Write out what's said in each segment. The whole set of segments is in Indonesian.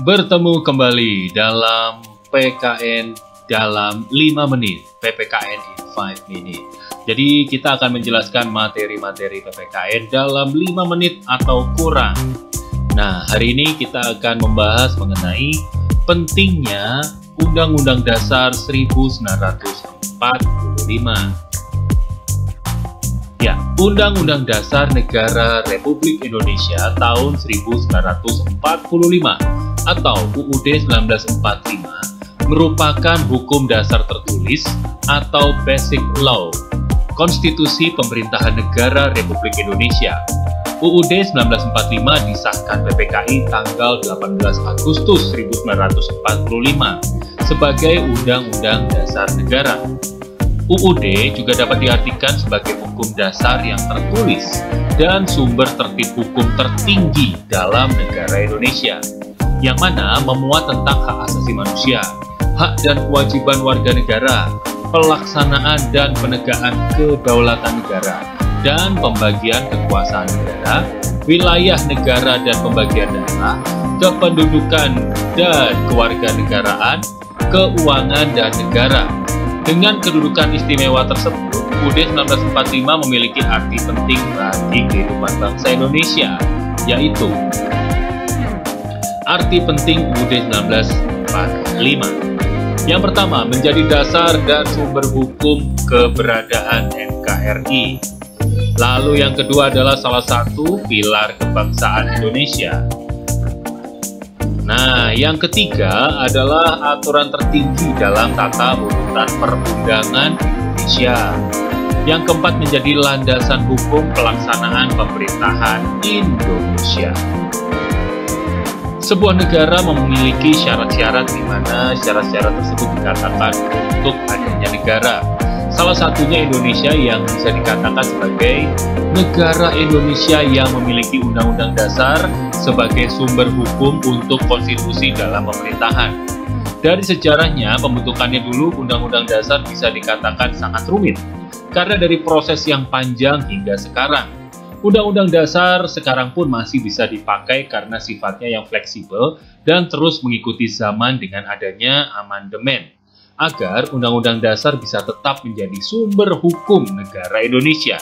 Bertemu kembali dalam PKN dalam 5 menit, PPKN in 5 minutes. Jadi kita akan menjelaskan materi-materi PPKN dalam 5 menit atau kurang. Nah, hari ini kita akan membahas mengenai pentingnya Undang-Undang Dasar 1945. Ya, Undang-Undang Dasar Negara Republik Indonesia tahun 1945 atau UUD 1945 merupakan hukum dasar tertulis atau Basic Law, Konstitusi Pemerintahan Negara Republik Indonesia. UUD 1945 disahkan PPKI tanggal 18 Agustus 1945 sebagai Undang-Undang Dasar Negara. UUD juga dapat diartikan sebagai hukum dasar yang tertulis dan sumber tertib hukum tertinggi dalam negara Indonesia, yang mana memuat tentang hak asasi manusia, hak dan kewajiban warga negara, pelaksanaan dan penegakan kedaulatan negara, dan pembagian kekuasaan negara, wilayah negara dan pembagian daerah, kependudukan dan kewarganegaraan, keuangan dan negara. Dengan kedudukan istimewa tersebut, UUD 1945 memiliki arti penting bagi kehidupan bangsa Indonesia, yaitu arti penting UUD 1945. Yang pertama, menjadi dasar dan sumber hukum keberadaan NKRI. Lalu yang kedua adalah salah satu pilar kebangsaan Indonesia. Nah, yang ketiga adalah aturan tertinggi dalam tata urutan perundangan Indonesia. Yang keempat menjadi landasan hukum pelaksanaan pemerintahan Indonesia. Sebuah negara memiliki syarat-syarat di mana syarat-syarat tersebut dikatakan untuk adanya negara. Salah satunya Indonesia yang bisa dikatakan sebagai negara Indonesia yang memiliki Undang-Undang Dasar sebagai sumber hukum untuk konstitusi dalam pemerintahan. Dari sejarahnya, pembentukannya dulu Undang-Undang Dasar bisa dikatakan sangat rumit, karena dari proses yang panjang hingga sekarang. Undang-Undang Dasar sekarang pun masih bisa dipakai karena sifatnya yang fleksibel dan terus mengikuti zaman dengan adanya amandemen, agar Undang-Undang Dasar bisa tetap menjadi sumber hukum negara Indonesia.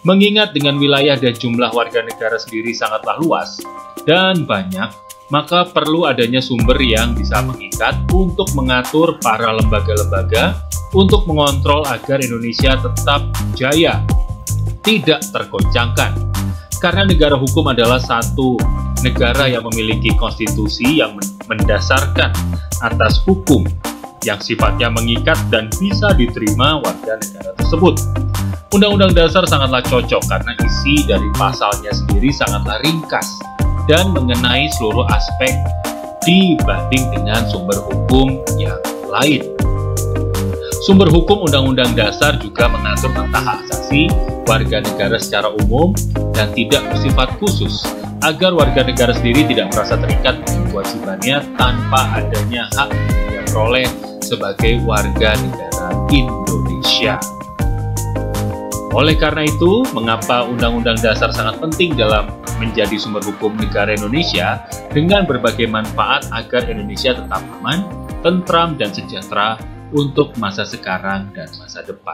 Mengingat dengan wilayah dan jumlah warga negara sendiri sangatlah luas dan banyak, maka perlu adanya sumber yang bisa mengikat untuk mengatur para lembaga-lembaga untuk mengontrol agar Indonesia tetap jaya, tidak tergoncangkan. Karena negara hukum adalah satu negara yang memiliki konstitusi yang mendasarkan atas hukum yang sifatnya mengikat dan bisa diterima warga negara tersebut. Undang-Undang Dasar sangatlah cocok karena isi dari pasalnya sendiri sangatlah ringkas dan mengenai seluruh aspek dibanding dengan sumber hukum yang lain. Sumber hukum Undang-Undang Dasar juga mengatur tentang hak asasi warga negara secara umum dan tidak bersifat khusus, agar warga negara sendiri tidak merasa terikat dengan kewajibannya tanpa adanya hak yang diperoleh sebagai warga negara Indonesia. Oleh karena itu, mengapa Undang-Undang Dasar sangat penting dalam menjadi sumber hukum negara Indonesia dengan berbagai manfaat agar Indonesia tetap aman, tentram, dan sejahtera untuk masa sekarang dan masa depan.